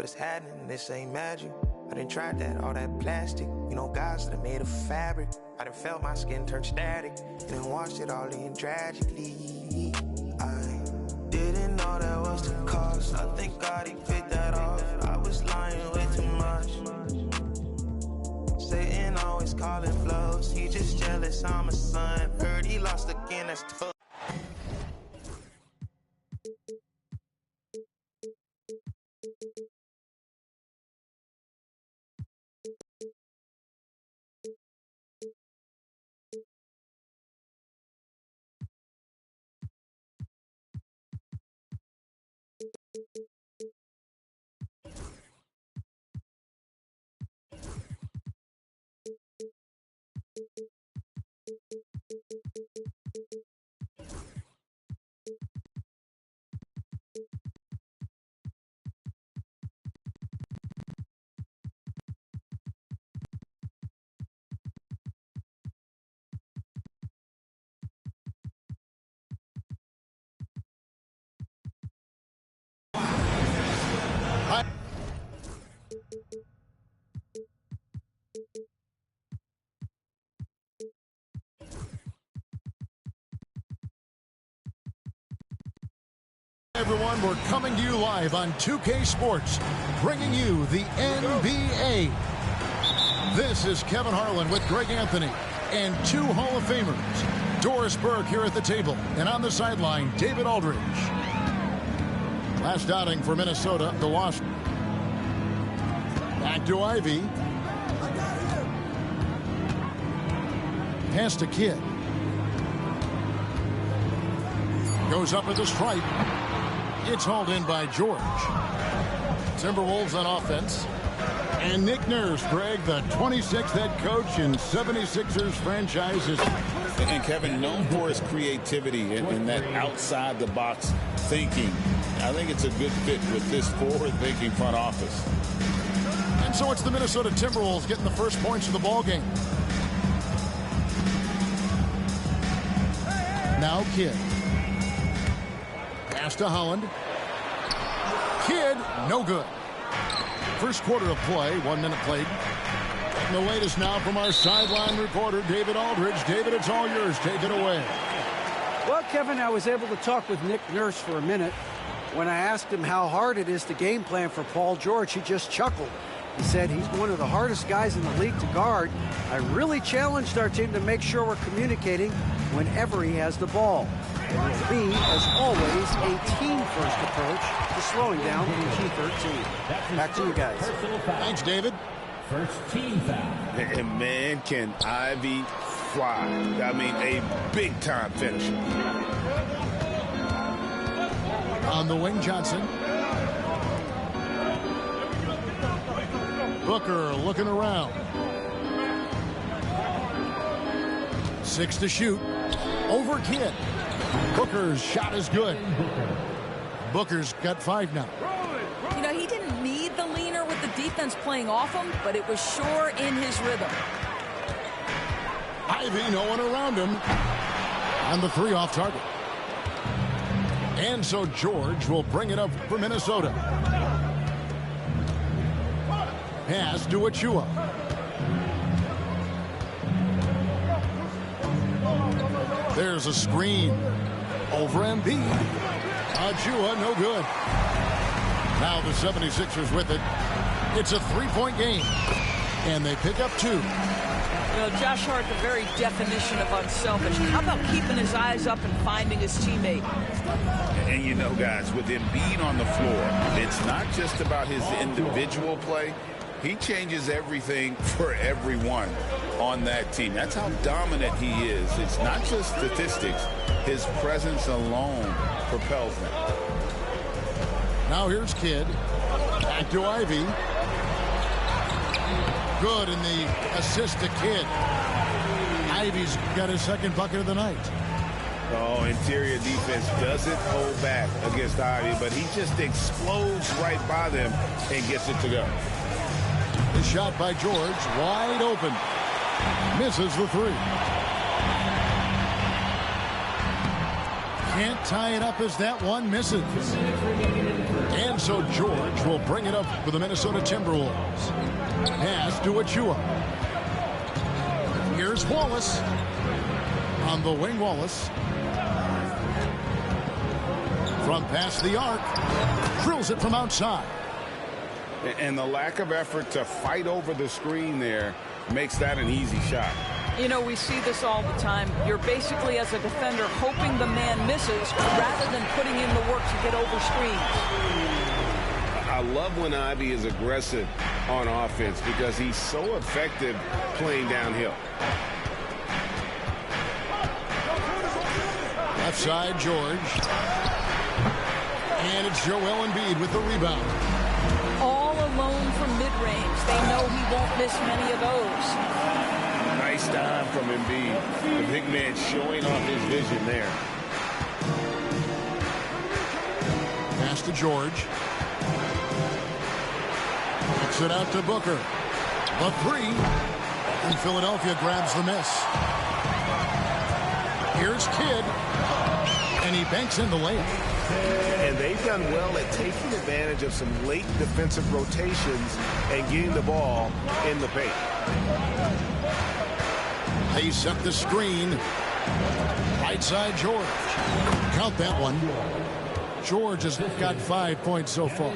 but it's happening, this ain't magic. I done tried that, all that plastic. You know, guys that are made of fabric. I done felt my skin turn static, and then watched it all end tragically. I didn't know that was the cost. I think God, he paid that off. I was lying way too much. Satan always calling flows. He just jealous, I'm a son. Heard he lost again, that's tough. Everyone, we're coming to you live on 2K Sports, bringing you the NBA. This is Kevin Harlan with Greg Anthony and two Hall of Famers, Doris Burke here at the table, and on the sideline, David Aldridge. Last outing for Minnesota, the loss. Back to Ivy. Pass to Kidd. Goes up at the stripe. It's hauled in by George. Timberwolves on offense. And Nick Nurse, Greg, the 26th head coach in 76ers franchises. And Kevin, known for his creativity and that outside-the-box thinking. I think it's a good fit with this forward-thinking front office. And so it's the Minnesota Timberwolves getting the first points of the ball game. Now Kidd. Pass to Holland. Kidd, no good. First quarter of play, 1 minute played. And the latest now from our sideline reporter, David Aldridge. David, it's all yours. Take it away. Well, Kevin, I was able to talk with Nick Nurse for a minute. When I asked him how hard it is to game plan for Paul George, he just chuckled. He said he's one of the hardest guys in the league to guard. I really challenged our team to make sure we're communicating whenever he has the ball. It will be, as always, a team-first approach to slowing down PG-13. Back to you guys. Thanks, David. First team foul. And man, can Ivy fly. I mean, a big-time finisher. On the wing, Johnson. Booker looking around. 6 to shoot. Over Kidd. Booker's shot is good. Booker's got 5 now. You know, he didn't need the leaner with the defense playing off him, but it was sure in his rhythm. Ivy, no one around him. And the 3 off target. And so George will bring it up for Minnesota. Pass to Achua. There's a screen. Over Embiid. Achua, no good. Now the 76ers with it. It's a 3-point game. And they pick up 2. You know, Josh Hart, the very definition of unselfish. How about keeping his eyes up and finding his teammate? And you know, guys, with Embiid on the floor, it's not just about his individual play. He changes everything for everyone on that team. That's how dominant he is. It's not just statistics. His presence alone propels them. Now here's Kidd. Back to Ivy. Good in the assist to Kidd. Ivy's got his second bucket of the night. Oh, interior defense doesn't hold back against Ivy, but he just explodes right by them and gets it to go. The shot by George, wide open. Misses the 3. Can't tie it up as that one misses. And so George will bring it up for the Minnesota Timberwolves. Pass to Achua. Here's Wallace. On the wing, Wallace. From past the arc. Drills it from outside. And the lack of effort to fight over the screen there makes that an easy shot. You know, we see this all the time. You're basically, as a defender, hoping the man misses rather than putting in the work to get over screens. I love when Ivy is aggressive on offense because he's so effective playing downhill. Left side, George. And it's Joel Embiid with the rebound. All alone from mid-range. They know he won't miss many of those. Nice dime from Embiid. The big man showing off his vision there. Pass to George. Kicks it out to Booker. The three. And Philadelphia grabs the miss. Here's Kidd. And he banks in the layup. And they've done well at taking advantage of some late defensive rotations and getting the ball in the paint. They set the screen. Right side, George. Count that one. George has got 5 points so far.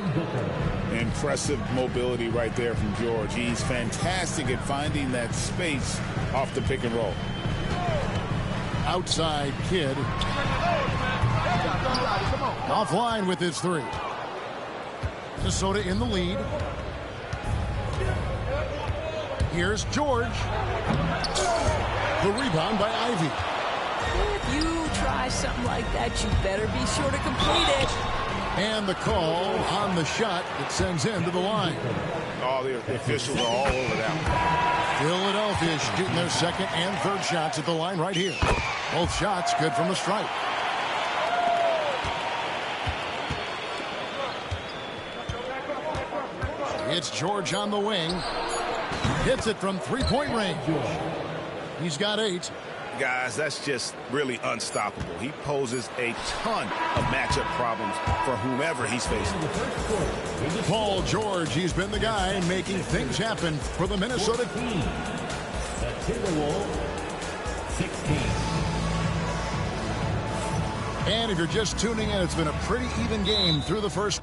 Impressive mobility right there from George. He's fantastic at finding that space off the pick and roll. Outside, Kidd. Offline with his three. Minnesota in the lead. Here's George. The rebound by Ivy. If you try something like that, you better be sure to complete it. And the call on the shot that sends him to the line. Oh, the officials are all over that. Philadelphia shooting their second and third shots at the line right here. Both shots good from the stripe. It's George on the wing. Hits it from three-point range. He's got 8. Guys, that's just really unstoppable. He poses a ton of matchup problems for whomever he's facing. Paul George, he's been the guy making things happen for the Minnesota team. The Timberwolves, 16. And if you're just tuning in, it's been a pretty even game through the first.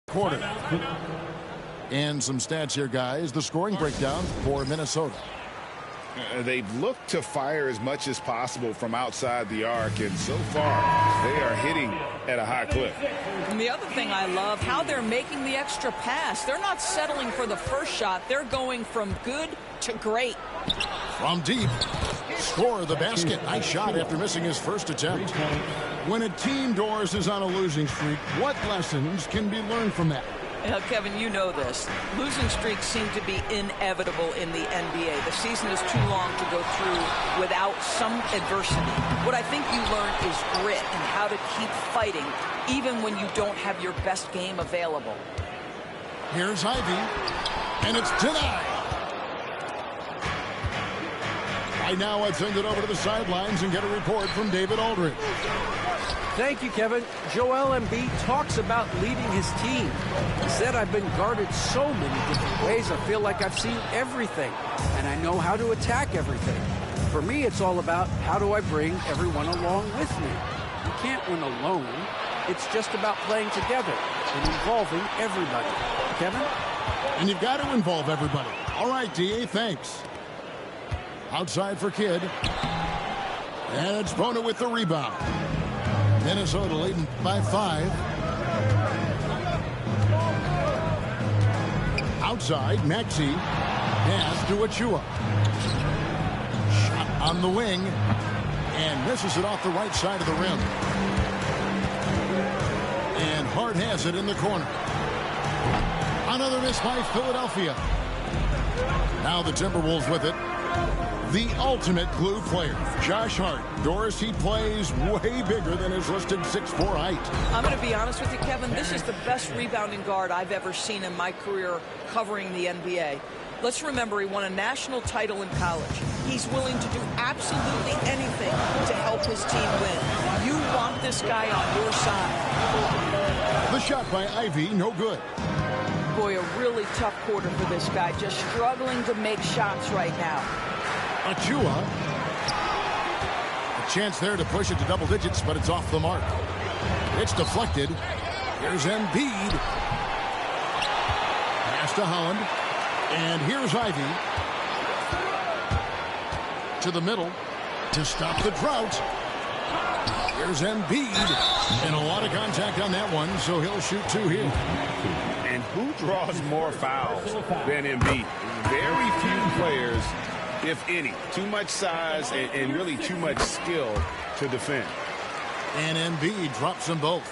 Quarter. And some stats here, guys. The scoring breakdown for Minnesota. They've looked to fire as much as possible from outside the arc, and so far they are hitting at a high clip. And the other thing I love, how they're making the extra pass. They're not settling for the first shot. They're going from good to great. From deep, score the basket. Nice shot after missing his first attempt. When a team Doors is on a losing streak, what lessons can be learned from that? Now, Kevin, you know this. Losing streaks seem to be inevitable in the NBA. The season is too long to go through without some adversity. What I think you learn is grit and how to keep fighting even when you don't have your best game available. Here's Ivy, and it's denied. Right now, I'd send it over to the sidelines and get a report from David Aldridge. Thank you, Kevin. Joel Embiid talks about leading his team. He said, I've been guarded so many different ways. I feel like I've seen everything, and I know how to attack everything. For me, it's all about how do I bring everyone along with me. You can't win alone. It's just about playing together and involving everybody. Kevin? And you've got to involve everybody. All right, D.A., thanks. Outside for Kidd. And it's Bona with the rebound. Minnesota leading by 5. Outside, Maxey. Pass to Achua. Shot on the wing. And misses it off the right side of the rim. And Hart has it in the corner. Another miss by Philadelphia. Now the Timberwolves with it. The ultimate glue player, Josh Hart. Doris, he plays way bigger than his listed 6'4" height. I'm going to be honest with you, Kevin. This is the best rebounding guard I've ever seen in my career covering the NBA. Let's remember, he won a national title in college. He's willing to do absolutely anything to help his team win. You want this guy on your side. The shot by Ivy, no good. Boy, a really tough quarter for this guy. Just struggling to make shots right now. Achua. A chance there to push it to double digits, but it's off the mark. It's deflected. Here's Embiid. Pass to Holland. And here's Ivy. To the middle to stop the drought. Here's Embiid. And a lot of contact on that one, so he'll shoot 2 here. And who draws more fouls than Embiid? Very few players, if any. Too much size and really too much skill to defend. And Embiid drops them both.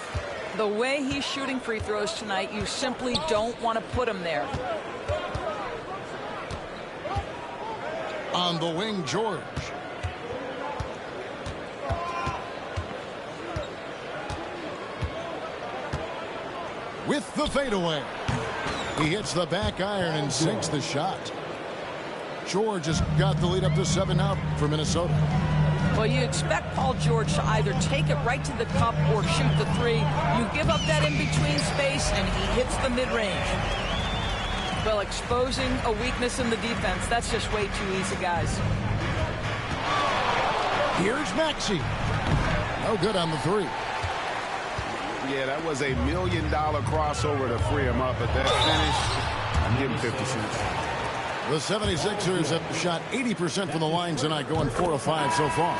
The way he's shooting free throws tonight, you simply don't want to put him there. On the wing, George. With the fadeaway. He hits the back iron and sinks the shot. George has got the lead up to 7 now for Minnesota. Well, you expect Paul George to either take it right to the cup or shoot the 3. You give up that in-between space, and he hits the mid-range. Well, exposing a weakness in the defense, that's just way too easy, guys. Here's Maxey. No good on the 3. Yeah, that was a $1 million crossover to free him up, but that finish, give him 50 cents. The 76ers have shot 80% from the line tonight, going 4 of 5 so far.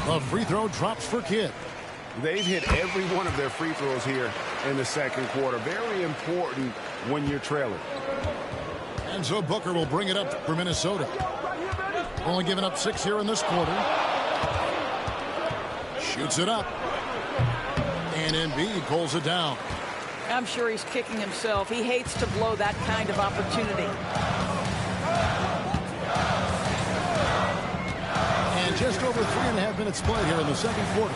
The free throw drops for Kidd. They've hit every one of their free throws here in the second quarter. Very important when you're trailing. And so Booker will bring it up for Minnesota. Only giving up 6 here in this quarter. Shoots it up. And Embiid pulls it down. I'm sure he's kicking himself. He hates to blow that kind of opportunity. And just over 3.5 minutes played here in the second quarter.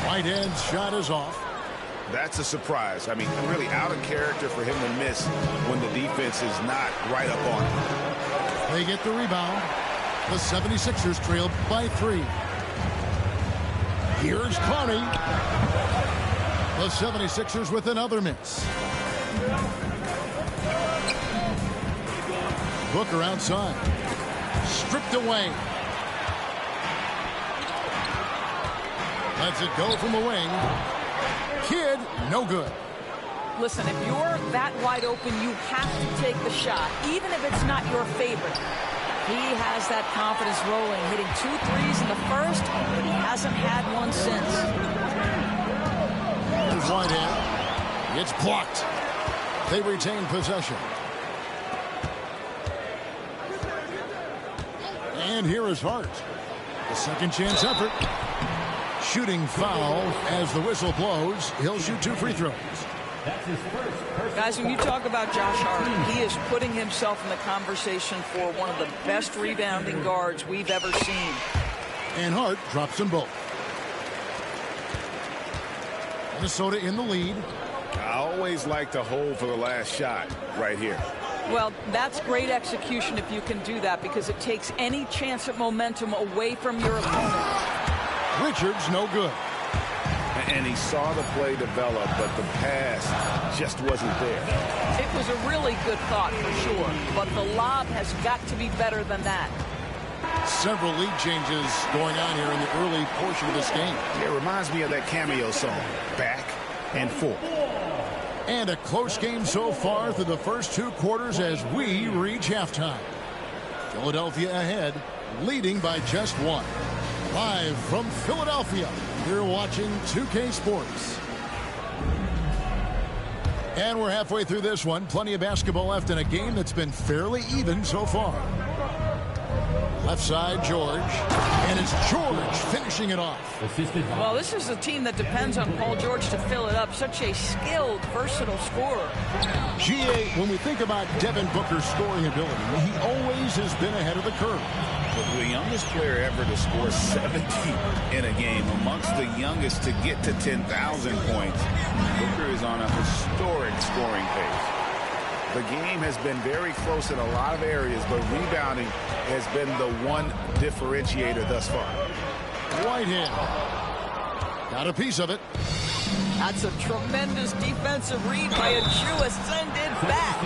Whitehead's shot is off. That's a surprise. I mean, really out of character for him to miss when the defense is not right up on him. They get the rebound. The 76ers trailed by 3. Here's Clowney. The 76ers with another miss. Booker outside. Stripped away. Lets it go from the wing. Kidd, no good. Listen, if you're that wide open, you have to take the shot, even if it's not your favorite. He has that confidence rolling, hitting 2 threes in the first, but he hasn't had one since. Here's Whitehead. It's blocked. They retain possession. And here is Hart. The second chance effort. Shooting foul as the whistle blows. He'll shoot 2 free throws. Guys, when you talk about Josh Hart, he is putting himself in the conversation for one of the best rebounding guards we've ever seen. And Hart drops them both. Minnesota in the lead. I always like to hold for the last shot right here. Well, that's great execution if you can do that, because it takes any chance at momentum away from your opponent. Richards, no good. And he saw the play develop, but the pass just wasn't there. It was a really good thought for sure, but the lob has got to be better than that. Several lead changes going on here in the early portion of this game. It reminds me of that cameo song, Back and Forth. And a close game so far through the first 2 quarters as we reach halftime. Philadelphia ahead, leading by just 1. Live from Philadelphia, you're watching 2K Sports. And we're halfway through this one. Plenty of basketball left in a game that's been fairly even so far. Left side, George. And it's George finishing it off. Well, this is a team that depends on Paul George to fill it up. Such a skilled, versatile scorer. GA, when we think about Devin Booker's scoring ability, he always has been ahead of the curve. The youngest player ever to score 70 in a game, amongst the youngest to get to 10,000 points. Booker is on a historic scoring pace. The game has been very close in a lot of areas, but rebounding has been the one differentiator thus far. Whitehead got a piece of it. That's a tremendous defensive read by a Jew. Send it back.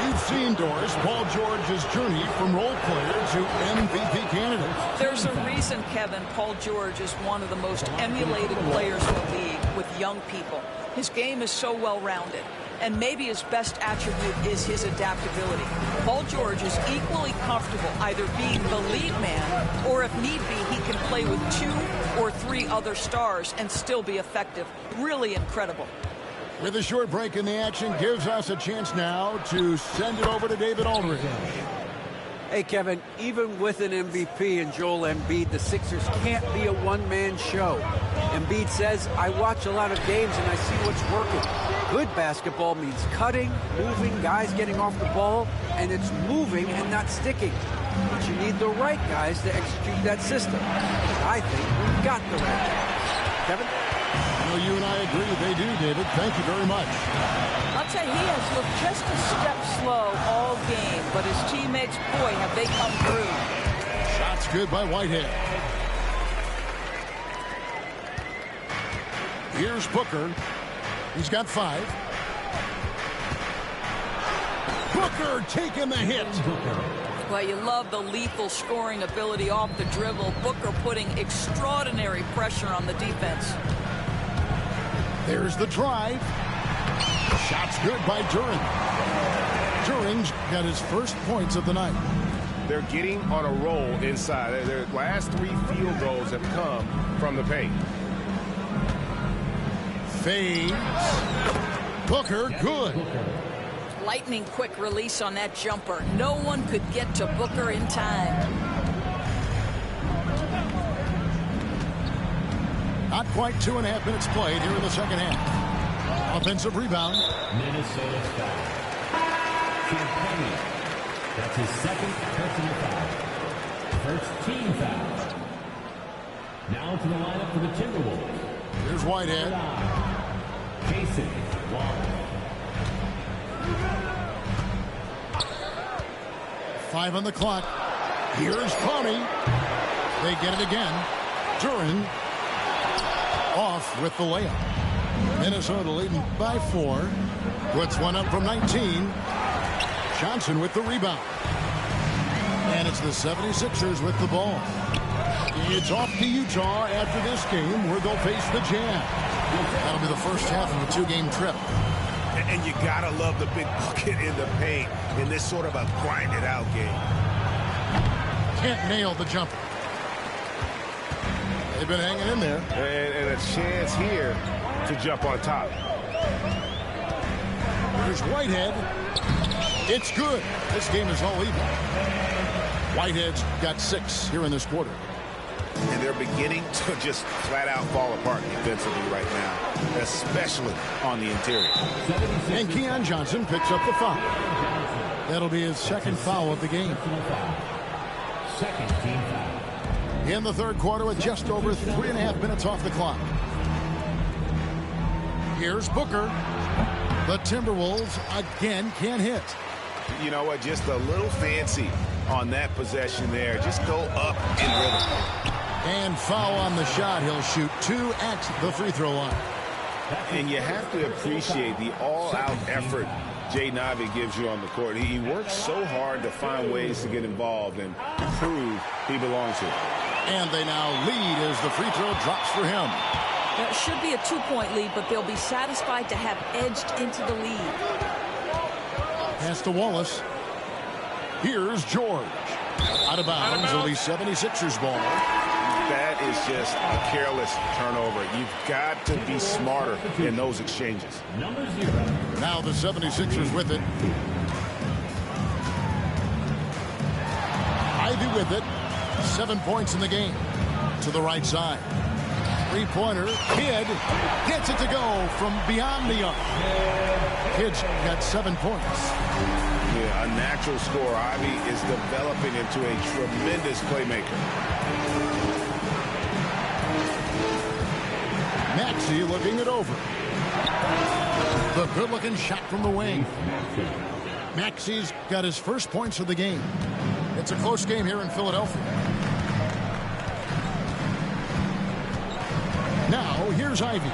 You've seen, Doris, Paul George's journey from role player to MVP candidate. There's a reason, Kevin, Paul George is one of the most emulated players in the league with young people. His game is so well-rounded. And maybe his best attribute is his adaptability. Paul George is equally comfortable either being the lead man or, if need be, he can play with 2 or 3 other stars and still be effective. Really incredible. With a short break in the action, gives us a chance now to send it over to David Aldridge. Hey, Kevin, even with an MVP and Joel Embiid, the Sixers can't be a one-man show. Embiid says, I watch a lot of games and I see what's working. Good basketball means cutting, moving, guys getting off the ball, and it's moving and not sticking. But you need the right guys to execute that system. I think we've got the right guys. Kevin? Well, you and I agree they do, David. Thank you very much. I'll tell you, he has looked just a step slow all game, but his teammates, boy, have they come through. Shots good by Whitehead. Here's Booker. He's got 5. Booker taking the hit. Well, you love the lethal scoring ability off the dribble. Booker putting extraordinary pressure on the defense. There's the drive. Shots good by Duren. Duren's got his first points of the night. They're getting on a roll inside. Their last 3 field goals have come from the paint. Fades. Booker, good. Lightning quick release on that jumper. No one could get to Booker in time. Not quite 2.5 minutes played here in the second half. Offensive rebound. Minnesota foul. Champagne. That's his second personal foul. First team foul. Now to the lineup for the Timberwolves. Here's Whitehead. Jason Wall. 5 on the clock. Here's Connie. They get it again. Duren off with the layup. Minnesota leading by 4. Puts one up from 19. Johnson with the rebound. And it's the 76ers with the ball. It's off to Utah after this game where they'll face the Jazz. That'll be the first half of a 2-game trip. And you gotta love the big bucket in the paint in this sort of a grinded out game. Can't nail the jumper. They've been hanging in there. And a chance here to jump on top. There's Whitehead. It's good. This game is all even. Whitehead's got 6 here in this quarter. And they're beginning to just flat out fall apart defensively right now, especially on the interior. And Keon Johnson picks up the foul. That'll be his second foul of the game. Second team foul. In the third quarter with just over 3.5 minutes off the clock. Here's Booker. The Timberwolves again can't hit. You know what? Just a little fancy on that possession there. Just go up in rhythm. And foul on the shot. He'll shoot 2 at the free throw line. And you have to appreciate the all-out effort Jay Navi gives you on the court. He works so hard to find ways to get involved and prove he belongs here. And they now lead as the free throw drops for him. It should be a 2-point lead, but they'll be satisfied to have edged into the lead. Pass to Wallace. Here's George. Out of bounds. It'll be 76ers ball. That is just a careless turnover. You've got to be smarter in those exchanges. Number 0. Now the 76ers with it. with it. 7 points in the game. To the right side. Three-pointer. Kidd gets it to go from beyond the arc. Kidd's got 7 points. Yeah, a natural scorer. Ivy is developing into a tremendous playmaker. Maxey looking it over. The good-looking shot from the wing. Maxey's got his first points of the game. It's a close game here in Philadelphia. Now, here's Ivy.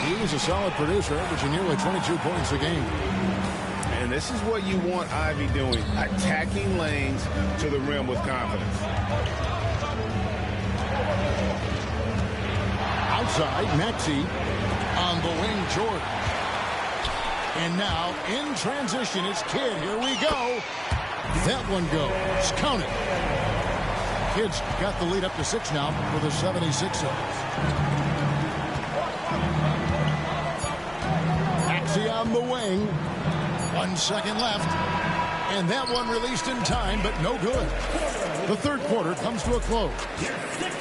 He's a solid producer, averaging nearly 22 points a game. And this is what you want Ivy doing, attacking lanes to the rim with confidence. Outside, Maxey. On the wing, George. And now, in transition, it's Kidd. Here we go. That one goes. Count it. Kidd's got the lead up to 6 now for the 76ers. Maxey on the wing. 1 second left. And that one released in time, but no good. The third quarter comes to a close.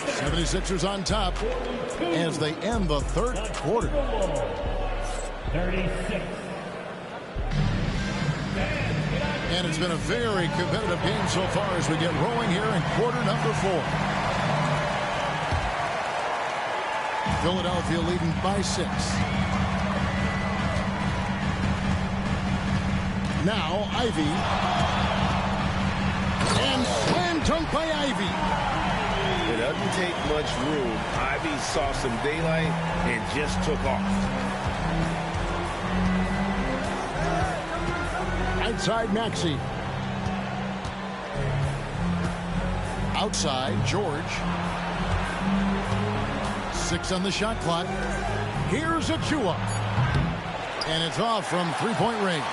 76ers on top as they end the third quarter. 36. And it's been a very competitive game so far as we get rolling here in quarter number 4. Philadelphia leading by 6. Now Ivy. And slam dunk by Ivy. It doesn't take much room. Ivy saw some daylight and just took off. Outside Maxey. Outside George. 6 on the shot clock. Here's Achua. And it's off from three-point range.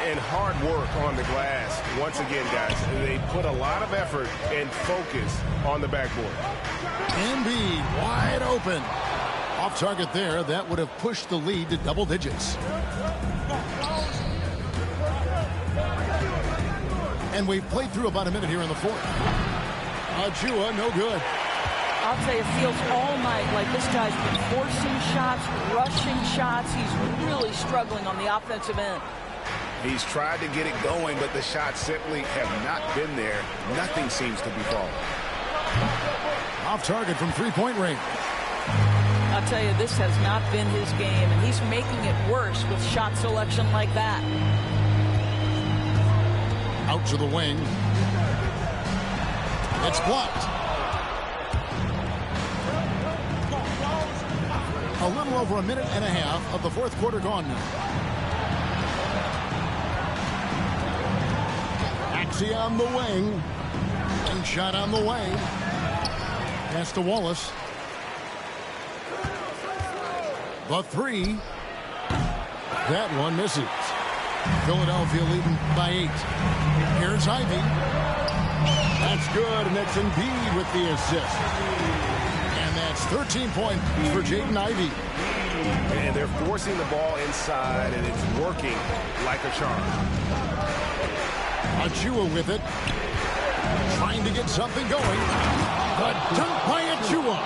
And hard work on the glass. Once again, guys, they put a lot of effort and focus on the backboard. Embiid wide open. Off target there. That would have pushed the lead to double digits. And we've played through about a minute here in the fourth. Achua, no good. I'll tell you, it feels all night like this guy's been forcing shots, rushing shots. He's really struggling on the offensive end. He's tried to get it going, but the shots simply have not been there. Nothing seems to be falling. Off target from three-point range. I'll tell you, this has not been his game, and he's making it worse with shot selection like that. Out to the wing. It's blocked. A little over a minute and a half of the fourth quarter gone now. Maxey on the wing. And shot on the way. Pass to Wallace. The three. That one misses. Philadelphia leading by 8. Here's Ivy. That's good, and that's Embiid with the assist. And that's 13 points for Jaden Ivey. And they're forcing the ball inside, and it's working like a charm. Achua with it. Trying to get something going. The dunk by Achua.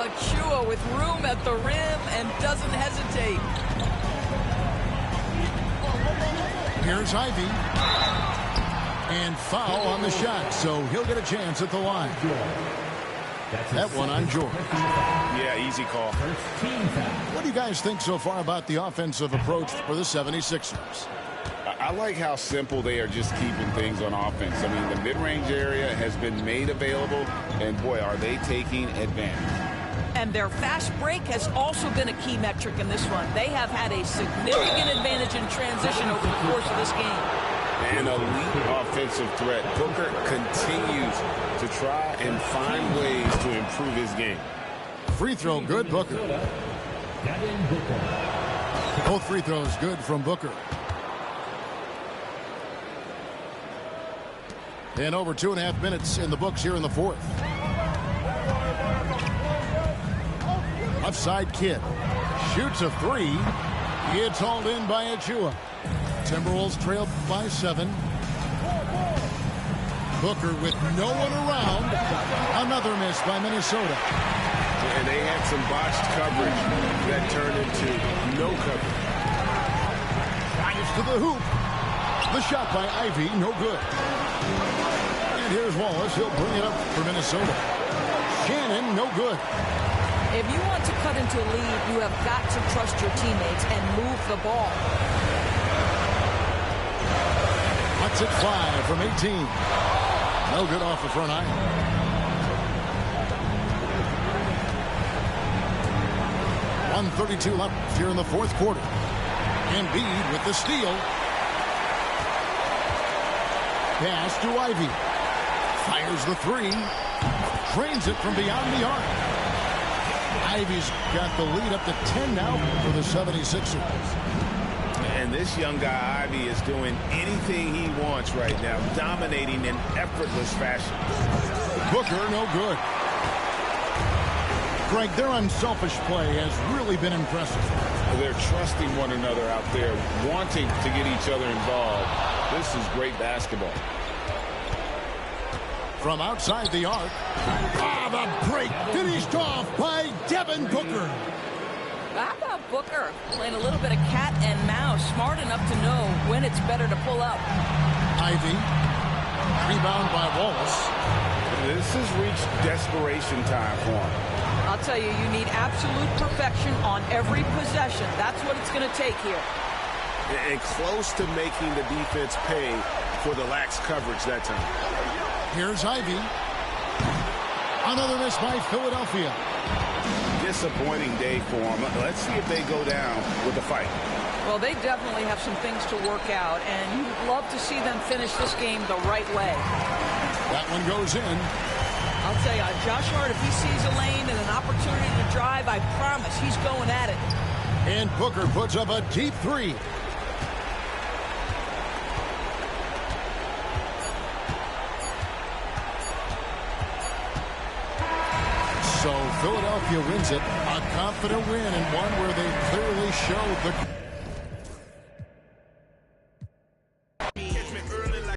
Achua with room at the rim and doesn't hesitate. Here's Ivy. And foul on the shot, so he'll get a chance at the line. That one on George. Yeah, easy call. What do you guys think so far about the offensive approach for the 76ers? I like how simple they are just keeping things on offense. I mean, the mid-range area has been made available, and boy, are they taking advantage. And their fast break has also been a key metric in this one. They have had a significant advantage in transition over the course of this game. An elite offensive threat. Booker continues to try and find ways to improve his game. Free throw good, Booker. Both free throws good from Booker. And over 2.5 minutes in the books here in the fourth. Left side Kidd. Shoots a three. It's hauled in by Achua. Timberwolves trailed by 7. Booker with no one around. Another miss by Minnesota. And they had some botched coverage that turned into no coverage. Drives to the hoop. The shot by Ivy, no good. And here's Wallace. He'll bring it up for Minnesota. Shannon, no good. If you want to cut into a lead, you have got to trust your teammates and move the ball. Cuts it 5 from 18. No good off the front iron. .132 left here in the fourth quarter. Embiid with the steal. Pass to Ivy. Fires the three. Drains it from beyond the arc. Ivy's got the lead up to 10 now for the 76ers. And this young guy, Ivy, is doing anything he wants right now, dominating in effortless fashion. Booker, no good. Greg, their unselfish play has really been impressive. They're trusting one another out there, wanting to get each other involved. This is great basketball. From outside the arc. The break finished off by Devin Booker. How about Booker playing a little bit of cat and mouse, smart enough to know when it's better to pull up. Ivy. Rebound by Wallace. This has reached desperation time for him. I'll tell you, you need absolute perfection on every possession. That's what it's going to take here. And close to making the defense pay for the lax coverage that time. Here's Ivy. Another miss by Philadelphia. Disappointing day for them. Let's see if they go down with a fight. Well, they definitely have some things to work out, and you'd love to see them finish this game the right way. That one goes in. I'll tell you, Josh Hart, if he sees a lane and an opportunity to drive, I promise he's going at it. And Booker puts up a deep three. So Philadelphia wins it. A confident win and one where they clearly showed the